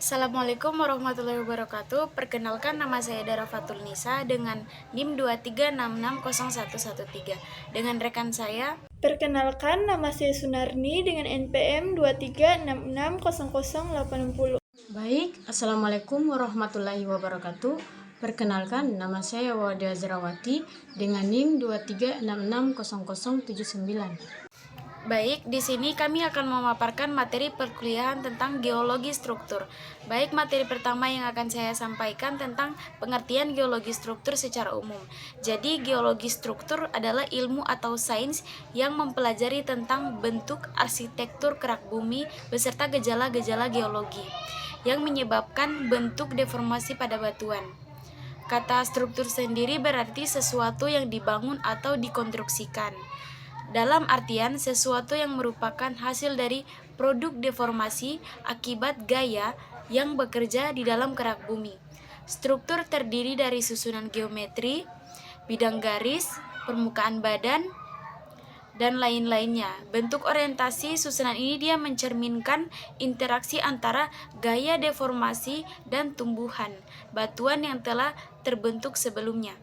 Assalamualaikum warahmatullahi wabarakatuh. Perkenalkan, nama saya Dara Fatul Nisa dengan NIM 23660113. Dengan rekan saya. Perkenalkan, nama saya Sunarni dengan NPM 23660080. Baik, Assalamualaikum warahmatullahi wabarakatuh. Perkenalkan, nama saya Wadia Zerawati dengan NIM 23660079. Baik, di sini kami akan memaparkan materi perkuliahan tentang geologi struktur. Baik, materi pertama yang akan saya sampaikan tentang pengertian geologi struktur secara umum. Jadi, geologi struktur adalah ilmu atau sains yang mempelajari tentang bentuk arsitektur kerak bumi beserta gejala-gejala geologi yang menyebabkan bentuk deformasi pada batuan. Kata struktur sendiri berarti sesuatu yang dibangun atau dikonstruksikan. Dalam artian sesuatu yang merupakan hasil dari produk deformasi akibat gaya yang bekerja di dalam kerak bumi. Struktur terdiri dari susunan geometri, bidang garis, permukaan badan, dan lain-lainnya. Bentuk orientasi susunan ini dia mencerminkan interaksi antara gaya deformasi dan tumbuhan batuan yang telah terbentuk sebelumnya.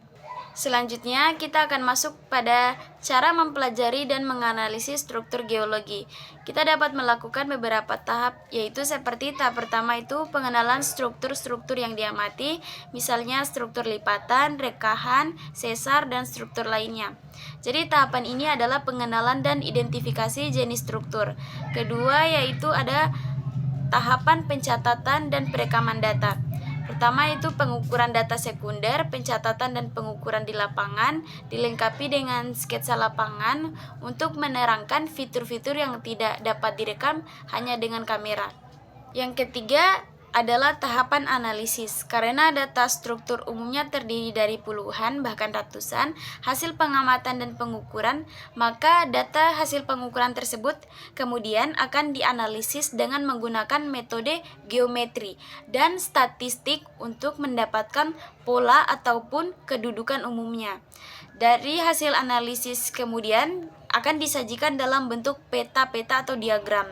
Selanjutnya, kita akan masuk pada cara mempelajari dan menganalisis struktur geologi. Kita dapat melakukan beberapa tahap, yaitu seperti tahap pertama itu pengenalan struktur-struktur yang diamati, misalnya struktur lipatan, rekahan, sesar, dan struktur lainnya. Jadi tahapan ini adalah pengenalan dan identifikasi jenis struktur. Kedua yaitu ada tahapan pencatatan dan perekaman data. Pertama itu pengukuran data sekunder, pencatatan dan pengukuran di lapangan, dilengkapi dengan sketsa lapangan untuk menerangkan fitur-fitur yang tidak dapat direkam hanya dengan kamera. Yang ketiga adalah tahapan analisis. Karena data struktur umumnya terdiri dari puluhan bahkan ratusan hasil pengamatan dan pengukuran, maka data hasil pengukuran tersebut kemudian akan dianalisis dengan menggunakan metode geometri dan statistik untuk mendapatkan pola ataupun kedudukan umumnya. Dari hasil analisis kemudian akan disajikan dalam bentuk peta-peta atau diagram.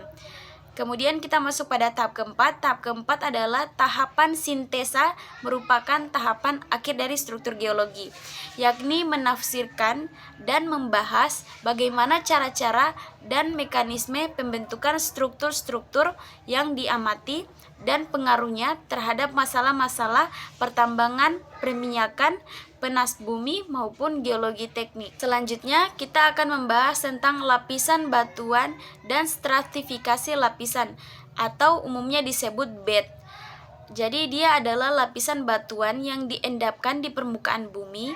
Kemudian kita masuk pada tahap keempat. Tahap keempat adalah tahapan sintesa, merupakan tahapan akhir dari struktur geologi, yakni menafsirkan dan membahas bagaimana cara-cara dan mekanisme pembentukan struktur-struktur yang diamati dan pengaruhnya terhadap masalah-masalah pertambangan, perminyakan, penas bumi maupun geologi teknik. Selanjutnya kita akan membahas tentang lapisan batuan dan stratifikasi lapisan atau umumnya disebut bed. Jadi dia adalah lapisan batuan yang diendapkan di permukaan bumi,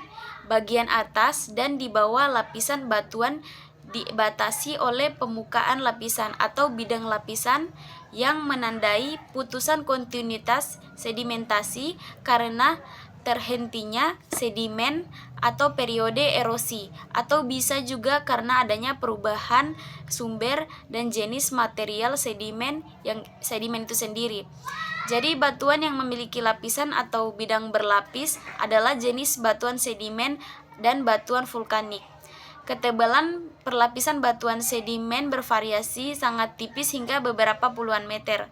bagian atas dan di bawah lapisan batuan dibatasi oleh permukaan lapisan atau bidang lapisan yang menandai putusan kontinuitas sedimentasi karena terhentinya sedimen atau periode erosi, atau bisa juga karena adanya perubahan sumber dan jenis material sedimen itu sendiri. Jadi batuan yang memiliki lapisan atau bidang berlapis adalah jenis batuan sedimen dan batuan vulkanik. Ketebalan perlapisan batuan sedimen bervariasi sangat tipis hingga beberapa puluhan meter.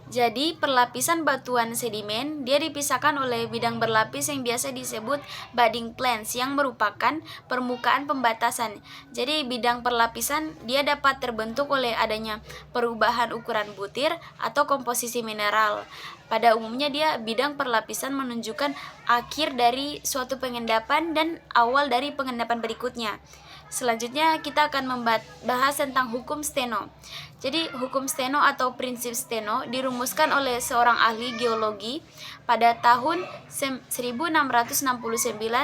Jadi, perlapisan batuan sedimen dia dipisahkan oleh bidang berlapis yang biasa disebut budding planes yang merupakan permukaan pembatasan. Jadi, bidang perlapisan dia dapat terbentuk oleh adanya perubahan ukuran butir atau komposisi mineral. Pada umumnya dia bidang perlapisan menunjukkan akhir dari suatu pengendapan dan awal dari pengendapan berikutnya. Selanjutnya kita akan membahas tentang hukum steno. Jadi hukum steno atau prinsip steno dirumuskan oleh seorang ahli geologi pada tahun 1669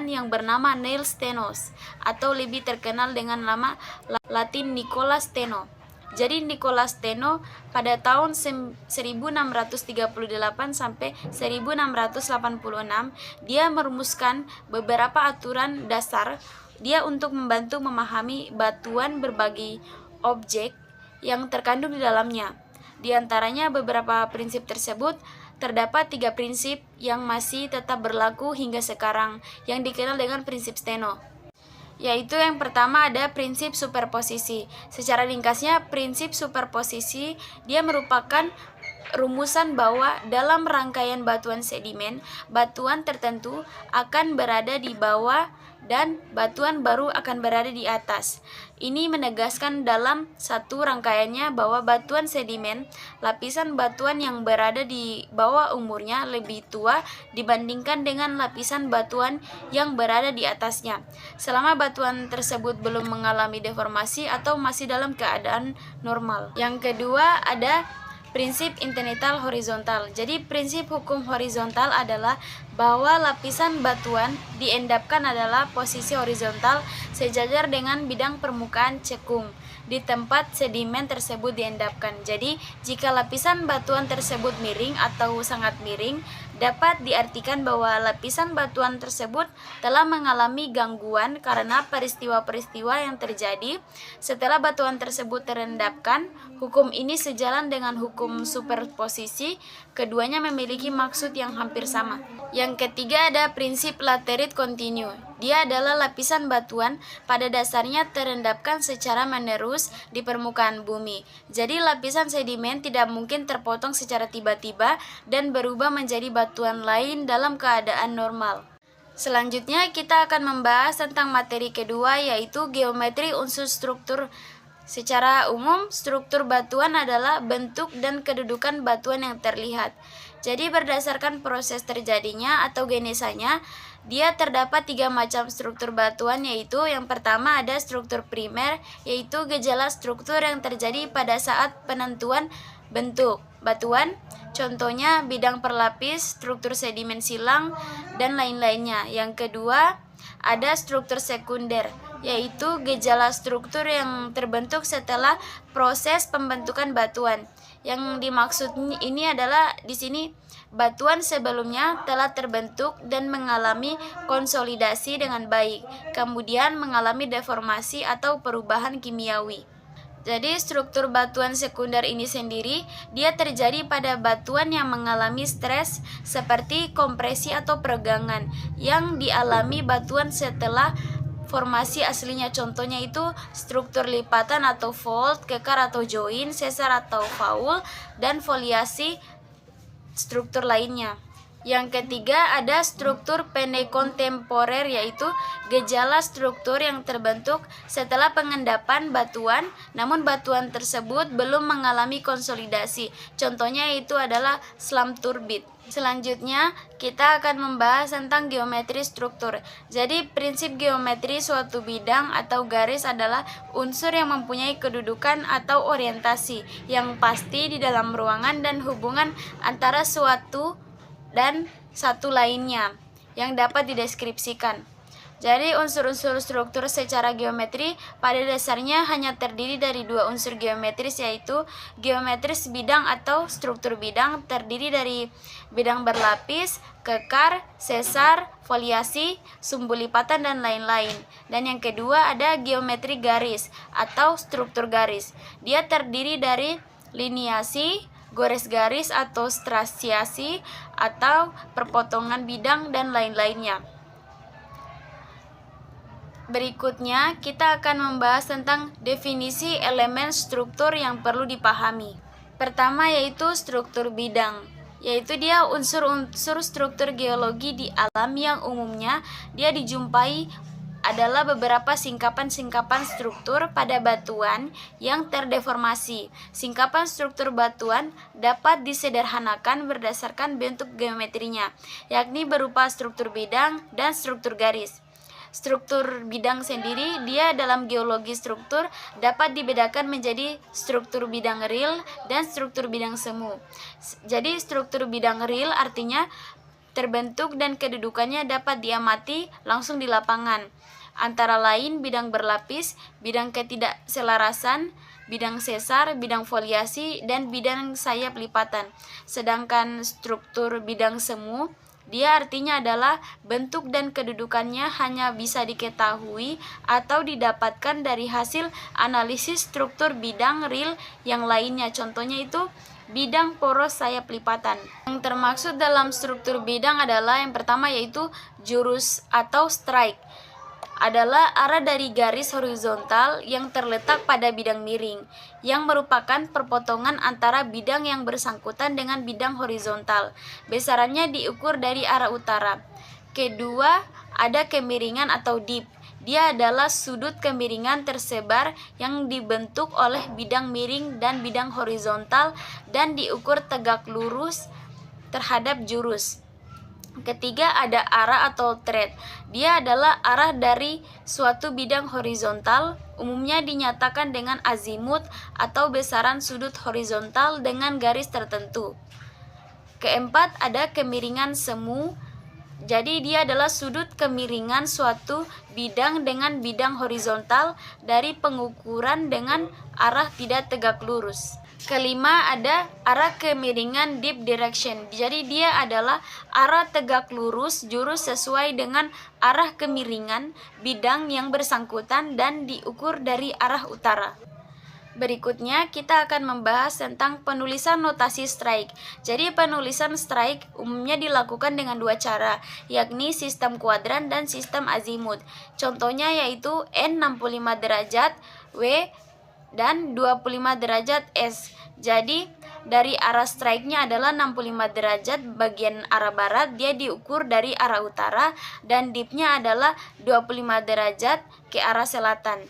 yang bernama Neil Stenos atau lebih terkenal dengan nama Latin Nicola Steno. Jadi Nicola Steno pada tahun 1638 sampai 1686 dia merumuskan beberapa aturan dasar dia untuk membantu memahami batuan berbagai objek yang terkandung di dalamnya. Di antaranya beberapa prinsip tersebut terdapat 3 prinsip yang masih tetap berlaku hingga sekarang yang dikenal dengan prinsip steno. Yaitu yang pertama ada prinsip superposisi. Secara ringkasnya prinsip superposisi dia merupakan rumusan bahwa dalam rangkaian batuan sedimen, batuan tertentu akan berada di bawah dan batuan baru akan berada di atas. Ini menegaskan dalam satu rangkaiannya bahwa batuan sedimen, lapisan batuan yang berada di bawah umurnya lebih tua dibandingkan dengan lapisan batuan yang berada di atasnya, selama batuan tersebut belum mengalami deformasi atau masih dalam keadaan normal. Yang kedua ada prinsip intensitatel horizontal. Jadi prinsip hukum horizontal adalah bahwa lapisan batuan diendapkan adalah posisi horizontal sejajar dengan bidang permukaan cekung di tempat sedimen tersebut diendapkan. Jadi jika lapisan batuan tersebut miring atau sangat miring, dapat diartikan bahwa lapisan batuan tersebut telah mengalami gangguan karena peristiwa-peristiwa yang terjadi setelah batuan tersebut terendapkan. Hukum ini sejalan dengan hukum superposisi, keduanya memiliki maksud yang hampir sama. Yang ketiga ada prinsip laterit kontinu. Dia adalah lapisan batuan pada dasarnya terendapkan secara menerus di permukaan bumi. Jadi lapisan sedimen tidak mungkin terpotong secara tiba-tiba dan berubah menjadi batuan lain dalam keadaan normal. Selanjutnya kita akan membahas tentang materi kedua, yaitu geometri unsur struktur. Secara umum, struktur batuan adalah bentuk dan kedudukan batuan yang terlihat. Jadi berdasarkan proses terjadinya atau genesanya, dia terdapat 3 macam struktur batuan, yaitu yang pertama ada struktur primer, yaitu gejala struktur yang terjadi pada saat penentuan bentuk batuan, contohnya bidang perlapis, struktur sedimen silang, dan lain-lainnya. Yang kedua ada struktur sekunder, yaitu gejala struktur yang terbentuk setelah proses pembentukan batuan. Yang dimaksud ini adalah di sini batuan sebelumnya telah terbentuk dan mengalami konsolidasi dengan baik, kemudian mengalami deformasi atau perubahan kimiawi. Jadi struktur batuan sekunder ini sendiri dia terjadi pada batuan yang mengalami stres seperti kompresi atau peregangan yang dialami batuan setelah formasi aslinya. Contohnya itu struktur lipatan atau fold, kekar atau join, sesar atau faul, dan foliasi struktur lainnya. Yang ketiga ada struktur pendekontemporer, yaitu gejala struktur yang terbentuk setelah pengendapan batuan, namun batuan tersebut belum mengalami konsolidasi. Contohnya itu adalah slam turbid. Selanjutnya kita akan membahas tentang geometri struktur. Jadi prinsip geometri suatu bidang atau garis adalah unsur yang mempunyai kedudukan atau orientasi yang pasti di dalam ruangan dan hubungan antara suatu dan satu lainnya yang dapat dideskripsikan. Jadi unsur-unsur struktur secara geometri pada dasarnya hanya terdiri dari 2 unsur geometris, yaitu geometris bidang atau struktur bidang terdiri dari bidang berlapis, kekar, sesar, foliasi, sumbu lipatan, dan lain-lain. Dan yang kedua ada geometri garis atau struktur garis. Dia terdiri dari liniasi, gores garis atau stratiasi atau perpotongan bidang, dan lain-lainnya. Berikutnya kita akan membahas tentang definisi elemen struktur yang perlu dipahami. Pertama yaitu struktur bidang, yaitu dia unsur-unsur struktur geologi di alam yang umumnya dia dijumpai adalah beberapa singkapan-singkapan struktur pada batuan yang terdeformasi. Singkapan struktur batuan dapat disederhanakan berdasarkan bentuk geometrinya, yakni berupa struktur bidang dan struktur garis. Struktur bidang sendiri dia dalam geologi struktur dapat dibedakan menjadi struktur bidang real dan struktur bidang semu. Jadi struktur bidang real artinya terbentuk dan kedudukannya dapat diamati langsung di lapangan. Antara lain bidang berlapis, bidang ketidakselarasan, bidang sesar, bidang foliasi, dan bidang sayap lipatan. Sedangkan struktur bidang semu dia artinya adalah bentuk dan kedudukannya hanya bisa diketahui atau didapatkan dari hasil analisis struktur bidang real yang lainnya. Contohnya itu bidang poros sayap lipatan. Yang termaksud dalam struktur bidang adalah yang pertama yaitu jurus atau strike. adalah arah dari garis horizontal yang terletak pada bidang miring, yang merupakan perpotongan antara bidang yang bersangkutan dengan bidang horizontal. Besarannya diukur dari arah utara. Kedua, ada kemiringan atau dip. Dia adalah sudut kemiringan tersebar yang dibentuk oleh bidang miring dan bidang horizontal dan diukur tegak lurus terhadap jurus. Ketiga, ada arah atau thread. Dia adalah arah dari suatu bidang horizontal, umumnya dinyatakan dengan azimut atau besaran sudut horizontal dengan garis tertentu. Keempat, ada kemiringan semu. Jadi dia adalah sudut kemiringan suatu bidang dengan bidang horizontal dari pengukuran dengan arah tidak tegak lurus. Kelima, ada arah kemiringan deep direction. Jadi dia adalah arah tegak lurus jurus sesuai dengan arah kemiringan bidang yang bersangkutan dan diukur dari arah utara. Berikutnya kita akan membahas tentang penulisan notasi strike. Jadi penulisan strike umumnya dilakukan dengan dua cara, yakni sistem kuadran dan sistem azimut. Contohnya yaitu N 65 derajat, W dan 25 derajat S. Jadi dari arah strike-nya adalah 65 derajat bagian arah barat, dia diukur dari arah utara, dan dip-nya adalah 25 derajat ke arah selatan.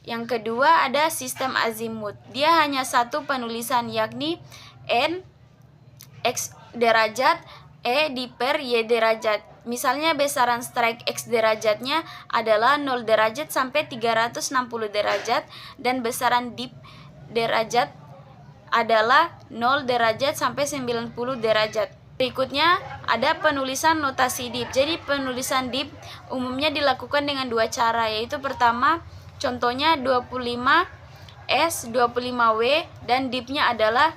Yang kedua ada sistem azimut. Dia hanya satu penulisan, yakni N X derajat E diper Y derajat. Misalnya besaran strike X derajatnya adalah 0 derajat sampai 360 derajat dan besaran dip derajat adalah 0 derajat sampai 90 derajat. Berikutnya ada penulisan notasi dip. Jadi penulisan dip umumnya dilakukan dengan dua cara, yaitu pertama contohnya 25 S, 25W dan dipnya adalah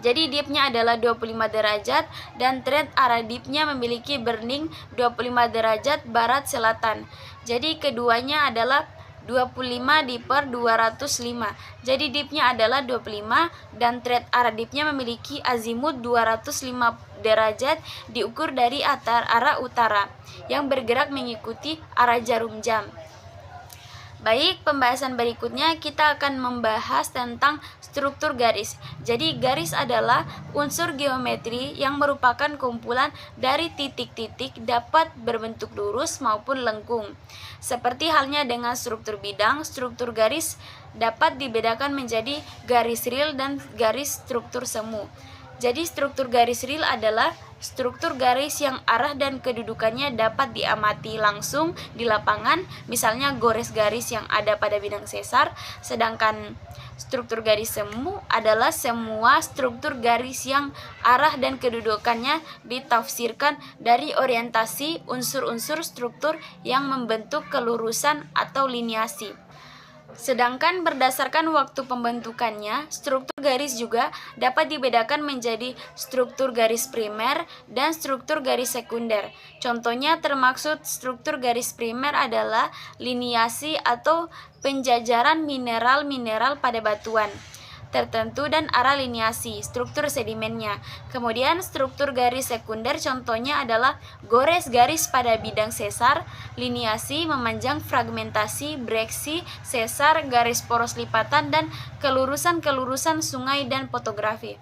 dipnya adalah 25 derajat dan thread arah dipnya memiliki burning 25 derajat barat selatan. Jadi keduanya adalah 25 diper 205. Jadi dipnya adalah 25 dan thread arah dipnya memiliki azimut 205 derajat diukur dari arah utara yang bergerak mengikuti arah jarum jam. Baik, pembahasan berikutnya kita akan membahas tentang struktur garis. Jadi garis adalah unsur geometri yang merupakan kumpulan dari titik-titik dapat berbentuk lurus maupun lengkung. Seperti halnya dengan struktur bidang, struktur garis dapat dibedakan menjadi garis real dan garis struktur semu. Jadi struktur garis real adalah struktur garis yang arah dan kedudukannya dapat diamati langsung di lapangan, misalnya gores garis yang ada pada bidang sesar. Sedangkan struktur garis semu adalah semua struktur garis yang arah dan kedudukannya ditafsirkan dari orientasi unsur-unsur struktur yang membentuk kelurusan atau liniasi. Sedangkan berdasarkan waktu pembentukannya, struktur garis juga dapat dibedakan menjadi struktur garis primer dan struktur garis sekunder. Contohnya termaksud struktur garis primer adalah liniasi atau penjajaran mineral-mineral pada batuan tertentu dan arah liniasi, struktur sedimennya. Kemudian struktur garis sekunder contohnya adalah gores garis pada bidang sesar, liniasi, memanjang, fragmentasi, breksi, sesar, garis poros lipatan, dan kelurusan-kelurusan sungai dan fotografi.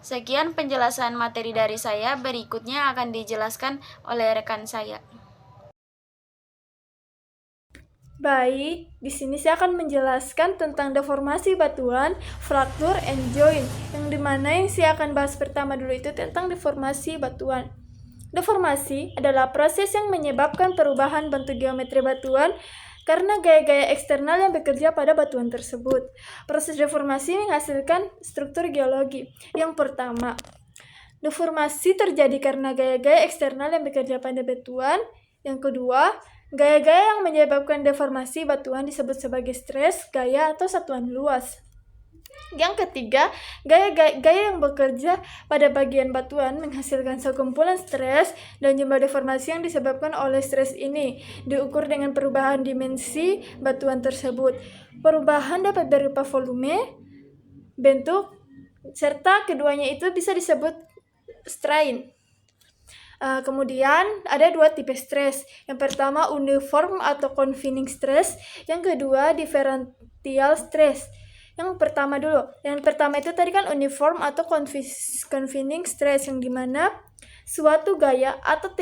Sekian penjelasan materi dari saya, berikutnya akan dijelaskan oleh rekan saya. Baik, di sini saya akan menjelaskan tentang deformasi batuan, fraktur, and joint. Yang dimana yang saya akan bahas pertama dulu itu tentang deformasi batuan. Deformasi adalah proses yang menyebabkan perubahan bentuk geometri batuan karena gaya-gaya eksternal yang bekerja pada batuan tersebut. Proses deformasi menghasilkan struktur geologi. Yang pertama, deformasi terjadi karena gaya-gaya eksternal yang bekerja pada batuan. Yang kedua, gaya-gaya yang menyebabkan deformasi batuan disebut sebagai stres, gaya, atau satuan luas. Yang ketiga, gaya-gaya yang bekerja pada bagian batuan menghasilkan sekumpulan stres, dan jumlah deformasi yang disebabkan oleh stres ini diukur dengan perubahan dimensi batuan tersebut. Perubahan dapat berupa volume, bentuk, serta keduanya itu bisa disebut strain. Kemudian ada 2 tipe stres. Yang pertama uniform atau confining stress, yang kedua differential stress. Yang pertama itu tadi kan uniform atau confining stress, yang dimana suatu gaya atau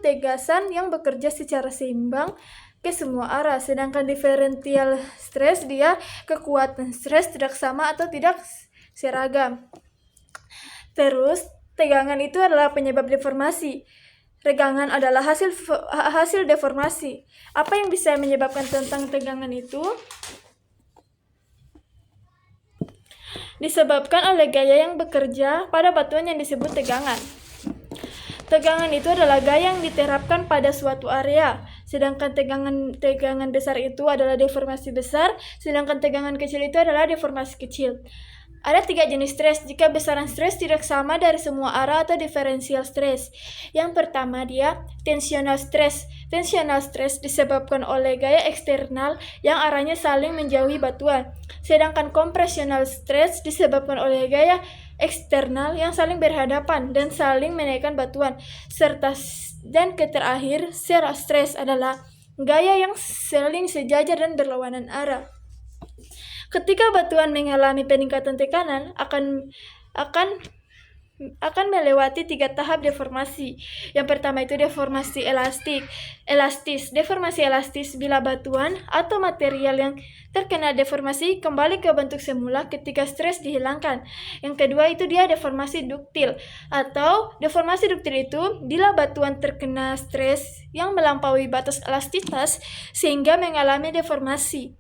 tegasan yang bekerja secara seimbang ke semua arah. Sedangkan differential stress, dia kekuatan stres tidak sama atau tidak seragam. Terus tegangan itu adalah penyebab deformasi. Regangan adalah hasil deformasi. Apa yang bisa menyebabkan tentang tegangan itu? Disebabkan oleh gaya yang bekerja pada batuan yang disebut tegangan. Tegangan itu adalah gaya yang diterapkan pada suatu area, sedangkan tegangan besar itu adalah deformasi besar, sedangkan tegangan kecil itu adalah deformasi kecil. Ada 3 jenis stres jika besaran stres tidak sama dari semua arah atau differential stres. Yang pertama dia tensional stres. Tensional stres disebabkan oleh gaya eksternal yang arahnya saling menjauhi batuan. Sedangkan compressional stres disebabkan oleh gaya eksternal yang saling berhadapan dan saling menaikkan batuan. Dan terakhir, shear stres adalah gaya yang saling sejajar dan berlawanan arah. Ketika batuan mengalami peningkatan tekanan, akan melewati 3 tahap deformasi. Yang pertama itu deformasi elastis. Deformasi elastis bila batuan atau material yang terkena deformasi kembali ke bentuk semula ketika stres dihilangkan. Yang kedua itu dia deformasi duktil. Atau deformasi duktil itu bila batuan terkena stres yang melampaui batas elastisitas sehingga mengalami deformasi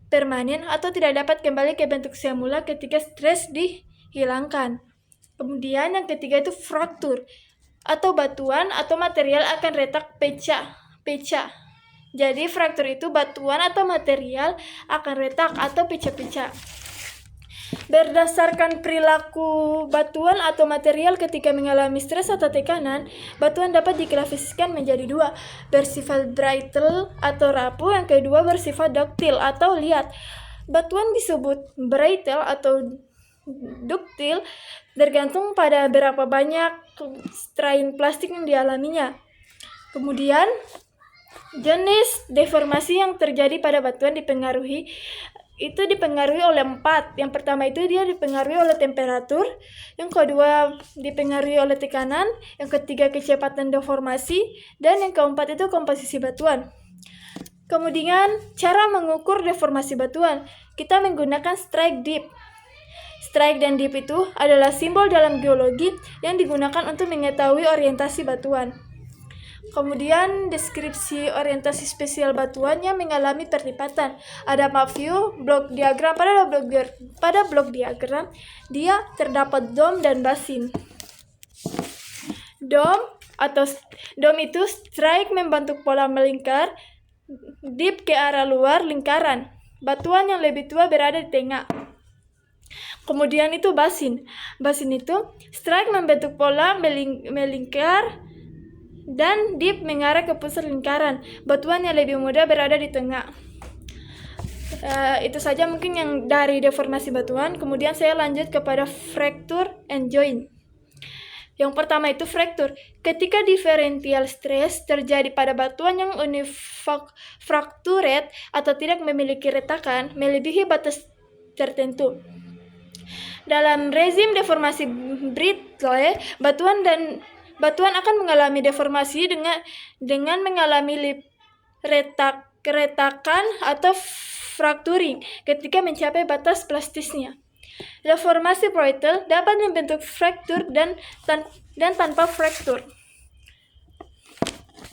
permanen atau tidak dapat kembali ke bentuk semula ketika stres dihilangkan. Kemudian yang ketiga itu fraktur, atau batuan atau material akan retak pecah. Jadi fraktur itu batuan atau material akan retak atau pecah-pecah. Berdasarkan perilaku batuan atau material ketika mengalami stres atau tekanan, batuan dapat diklasifikasikan menjadi 2, bersifat brittle atau rapuh, yang kedua bersifat duktil atau liat. Batuan disebut brittle atau duktil tergantung pada berapa banyak strain plastik yang dialaminya. Kemudian jenis deformasi yang terjadi pada batuan dipengaruhi oleh 4. Yang pertama itu dia dipengaruhi oleh temperatur, yang kedua dipengaruhi oleh tekanan, yang ketiga kecepatan deformasi, dan yang keempat itu komposisi batuan. Kemudian cara mengukur deformasi batuan, kita menggunakan strike dip. Strike dan dip itu adalah simbol dalam geologi yang digunakan untuk mengetahui orientasi batuan. Kemudian deskripsi orientasi spesial batuan yang mengalami perlipatan. Ada map view, blok diagram. Pada blok diagram dia terdapat dom dan basin. Dom itu strike membentuk pola melingkar, dip ke arah luar lingkaran. Batuan yang lebih tua berada di tengah. Kemudian itu basin. Basin itu strike membentuk pola melingkar dan dip mengarah ke pusat lingkaran. Batuan yang lebih muda berada di tengah. Itu saja mungkin yang dari deformasi batuan. Kemudian saya lanjut kepada fracture and joint. Yang pertama itu fracture. Ketika differential stress terjadi pada batuan yang fractured atau tidak memiliki retakan melebihi batas tertentu. Dalam rezim deformasi brittle, batuan akan mengalami deformasi dengan mengalami retakan atau fracturing ketika mencapai batas plastisnya. Deformasi brittle dapat membentuk fracture dan tanpa fracture.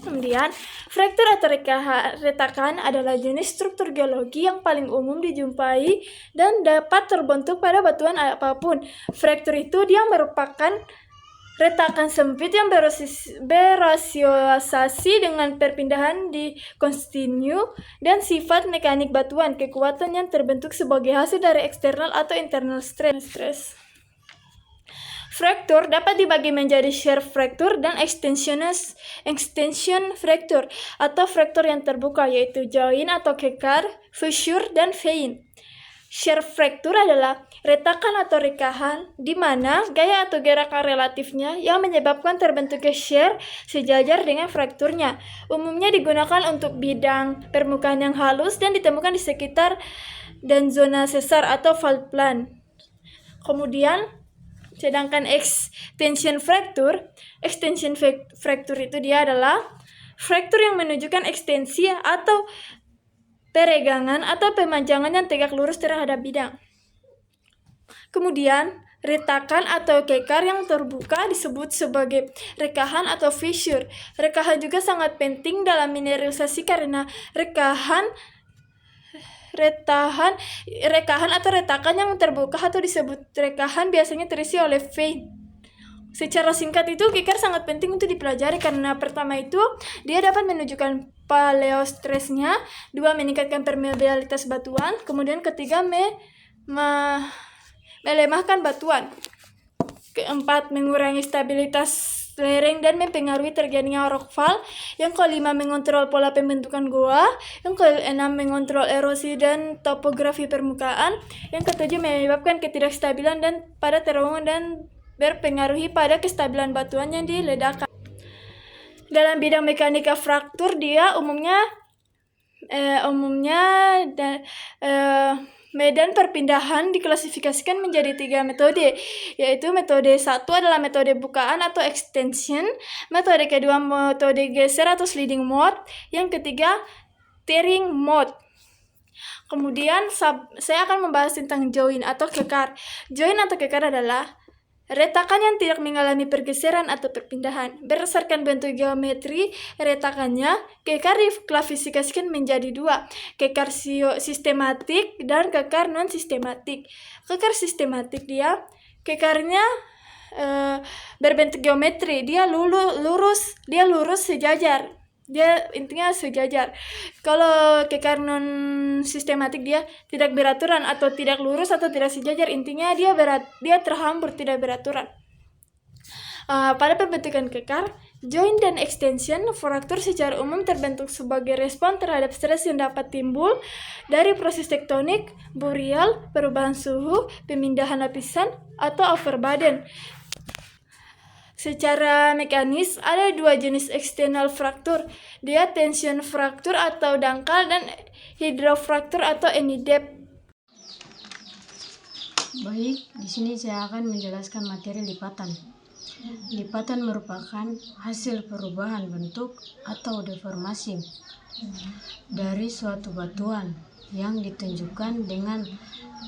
Kemudian, fracture atau retakan adalah jenis struktur geologi yang paling umum dijumpai dan dapat terbentuk pada batuan apapun. Fracture itu dia merupakan retakan sempit yang berasosiasi dengan perpindahan di kontinu dan sifat mekanik batuan, kekuatan yang terbentuk sebagai hasil dari eksternal atau internal stress. Fracture dapat dibagi menjadi shear fracture dan extension fracture atau fracture yang terbuka, yaitu join atau kekar, fissure, dan vein. Shear fracture adalah retakan atau rekahan di mana gaya atau gerakan relatifnya yang menyebabkan terbentuknya shear sejajar dengan frakturnya. Umumnya digunakan untuk bidang permukaan yang halus dan ditemukan di sekitar dan zona sesar atau fault line. Kemudian, sedangkan extension fracture itu dia adalah fraktur yang menunjukkan ekstensi atau peregangan atau pemanjangan yang tegak lurus terhadap bidang. Kemudian, retakan atau kekar yang terbuka disebut sebagai rekahan atau fissure. Rekahan juga sangat penting dalam mineralisasi karena rekahan atau retakan yang terbuka atau disebut rekahan biasanya terisi oleh vein. Secara singkat itu, kekar sangat penting untuk dipelajari karena pertama itu dia dapat menunjukkan paleostressnya, 2 meningkatkan permeabilitas batuan, kemudian ketiga melemahkan batuan, keempat mengurangi stabilitas lereng dan mempengaruhi terjadinya rockfall, yang kelima mengontrol pola pembentukan goa, yang keenam mengontrol erosi dan topografi permukaan, yang ketujuh menyebabkan ketidakstabilan dan pada terowongan dan berpengaruhi pada kestabilan batuan yang diledakkan. Dalam bidang mekanika fraktur dia umumnya medan perpindahan diklasifikasikan menjadi 3 metode, yaitu metode 1 adalah metode bukaan atau extension, metode kedua metode geser atau sliding mode, yang ketiga tearing mode. Kemudian saya akan membahas tentang join atau kekar. Join atau kekar adalah retakan yang tidak mengalami pergeseran atau perpindahan. Berdasarkan bentuk geometri retakannya, kekar diklasifikasikan menjadi 2, kekar sistematik dan kekar non-sistematik. Kekar sistematik kekarnya berbentuk geometri, dia lurus sejajar. Dia intinya sejajar. Kalau kekar non sistematik dia tidak beraturan atau tidak lurus atau tidak sejajar, intinya dia terhambur, tidak beraturan. Pada pembentukan kekar, join dan extension fraktur secara umum terbentuk sebagai respon terhadap stres yang dapat timbul dari proses tektonik, burial, perubahan suhu, pemindahan lapisan, atau overburden. Secara mekanis, ada 2 jenis eksternal fraktur. Dia tension fraktur atau dangkal dan hydrofraktur atau any depth. Baik, di sini saya akan menjelaskan materi lipatan. Lipatan merupakan hasil perubahan bentuk atau deformasi dari suatu batuan yang ditunjukkan dengan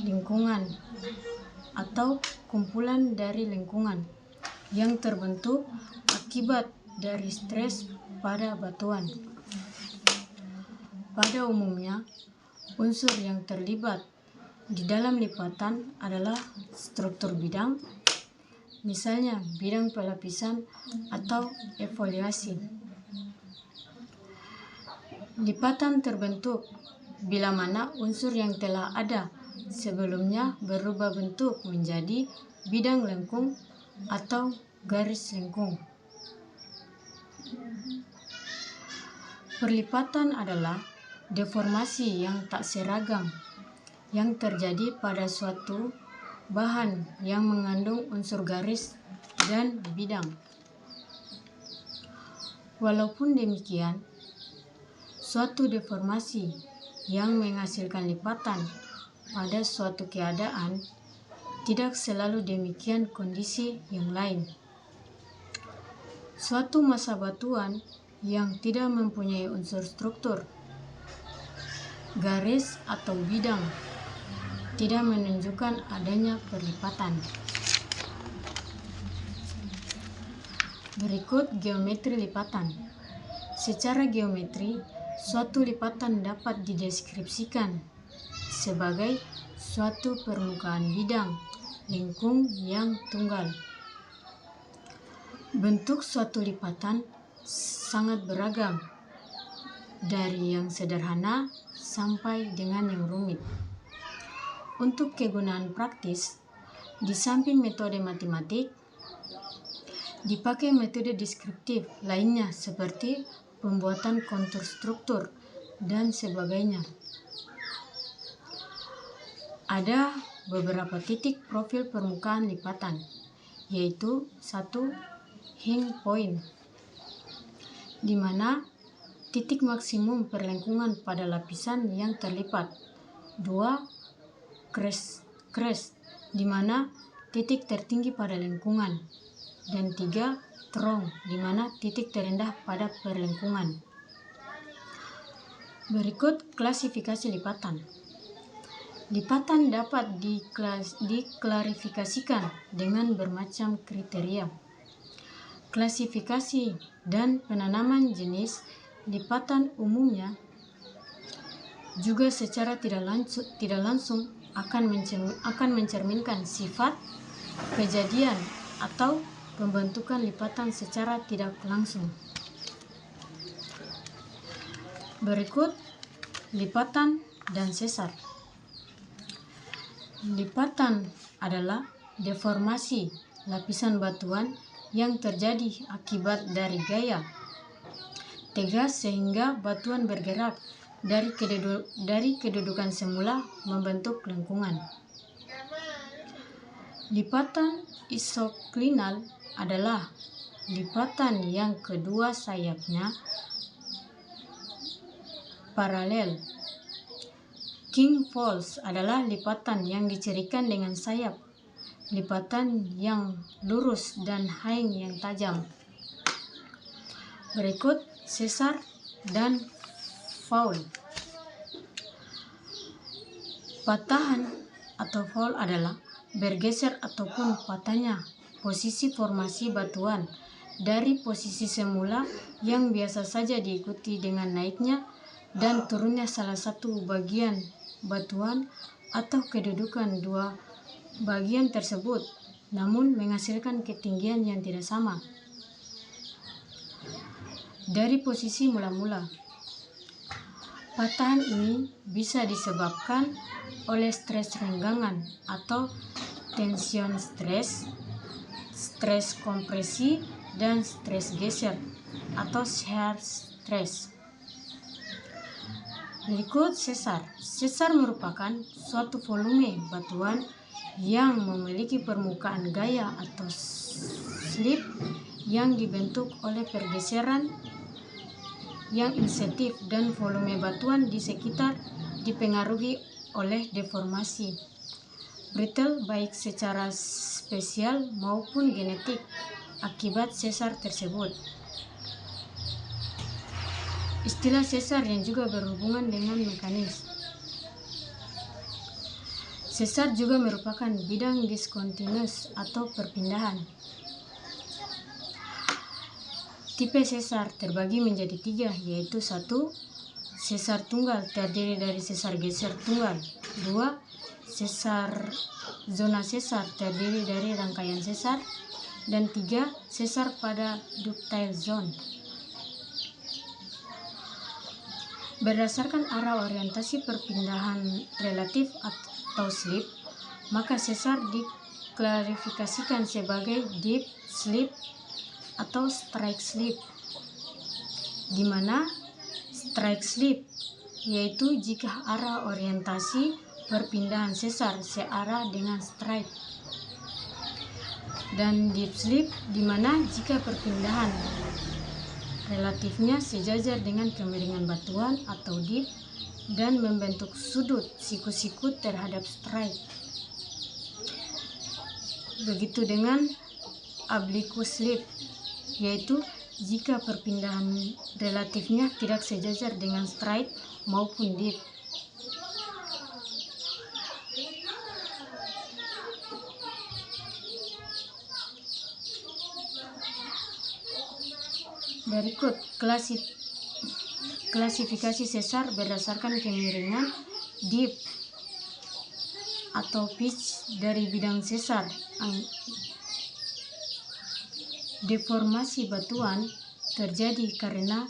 lingkungan atau kumpulan dari lingkungan yang terbentuk akibat dari stres pada batuan. Pada umumnya, unsur yang terlibat di dalam lipatan adalah struktur bidang, misalnya bidang pelapisan atau efoliasi. Lipatan terbentuk bila mana unsur yang telah ada sebelumnya berubah bentuk menjadi bidang lengkung atau garis lengkung. Perlipatan adalah deformasi yang tak seragam yang terjadi pada suatu bahan yang mengandung unsur garis dan bidang. Walaupun demikian, suatu deformasi yang menghasilkan lipatan pada suatu keadaan tidak selalu demikian kondisi yang lain. Suatu massa batuan yang tidak mempunyai unsur struktur, garis atau bidang tidak menunjukkan adanya perlipatan. Berikut geometri lipatan. Secara geometri, suatu lipatan dapat dideskripsikan sebagai suatu permukaan bidang lengkung yang tunggal. Bentuk suatu lipatan sangat beragam, dari yang sederhana sampai dengan yang rumit. Untuk kegunaan praktis, di samping metode matematik, dipakai metode deskriptif lainnya seperti pembuatan kontur struktur dan sebagainya. ada beberapa titik profil permukaan lipatan, yaitu 1. Hing point, di mana titik maksimum perlengkungan pada lapisan yang terlipat. 2. Crest, di mana titik tertinggi pada lengkungan. Dan 3. Trunk, di mana titik terendah pada perlengkungan. Berikut klasifikasi lipatan. Lipatan dapat diklarifikasikan dengan bermacam kriteria. Klasifikasi dan penanaman jenis lipatan umumnya juga secara tidak langsung akan mencerminkan sifat, kejadian, atau pembentukan lipatan secara tidak langsung. Berikut lipatan dan sesar. Lipatan adalah deformasi lapisan batuan yang terjadi akibat dari gaya tegas sehingga batuan bergerak dari kedudukan semula membentuk lengkungan. Lipatan isoklinal adalah lipatan yang kedua sayapnya paralel. King Falls adalah lipatan yang dicirikan dengan sayap, lipatan yang lurus dan haing yang tajam. Berikut sesar dan faul. Patahan atau faul adalah bergeser ataupun patahnya posisi formasi batuan dari posisi semula yang biasa saja diikuti dengan naiknya dan turunnya salah satu bagian batuan atau kedudukan dua bagian tersebut, namun menghasilkan ketinggian yang tidak sama dari posisi mula-mula. Patahan ini bisa disebabkan oleh stres renggangan atau tension stres, stres kompresi, dan stres geser atau shear stress. Berikut sesar. Sesar merupakan suatu volume batuan yang memiliki permukaan gaya atau slip yang dibentuk oleh pergeseran yang insentif dan volume batuan di sekitar dipengaruhi oleh deformasi brittle baik secara spesial maupun genetik akibat sesar tersebut. Istilah sesar yang juga berhubungan dengan mekanis. Sesar juga merupakan bidang diskontinus atau perpindahan. Tipe sesar terbagi menjadi 3, yaitu 1. Sesar tunggal terdiri dari sesar geser tunggal. 2. Zona sesar terdiri dari rangkaian sesar. Dan 3. Sesar pada ductile zone. Berdasarkan arah orientasi perpindahan relatif atau slip, maka sesar diklarifikasikan sebagai deep slip atau strike slip, di mana strike slip yaitu jika arah orientasi perpindahan sesar searah dengan strike, dan deep slip di mana jika perpindahan relatifnya sejajar dengan kemiringan batuan atau dip dan membentuk sudut siku-siku terhadap strike. Begitu dengan oblique slip, yaitu jika perpindahan relatifnya tidak sejajar dengan strike maupun dip. Berikut klasifikasi sesar berdasarkan kemiringan, dip atau pitch dari bidang sesar. Deformasi batuan terjadi karena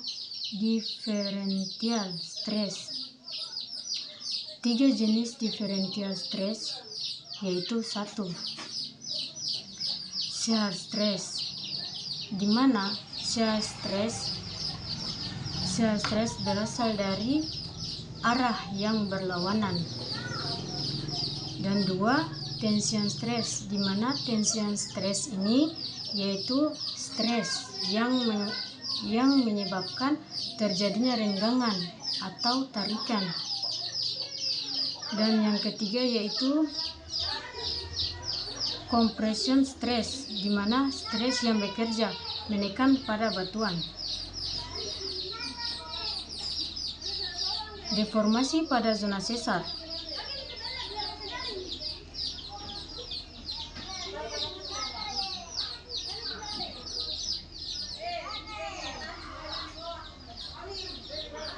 differential stress. 3 jenis differential stress yaitu 1. Shear stress, di mana shear stress berasal dari arah yang berlawanan. Dan 2, tension stres, di mana tension stres ini yaitu stres yang menyebabkan terjadinya renggangan atau tarikan. Dan yang ketiga yaitu compression stress, di mana stres yang bekerja menekan pada batuan. Deformasi pada zona sesar.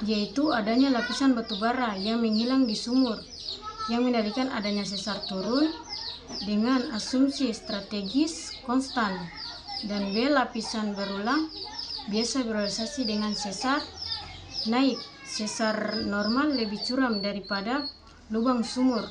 Yaitu adanya lapisan batu bara yang menghilang di sumur, yang mengendalikan adanya sesar turun dengan asumsi strategis konstan. Dan B, lapisan berulang biasa berorientasi dengan sesar naik. Sesar normal lebih curam daripada lubang sumur.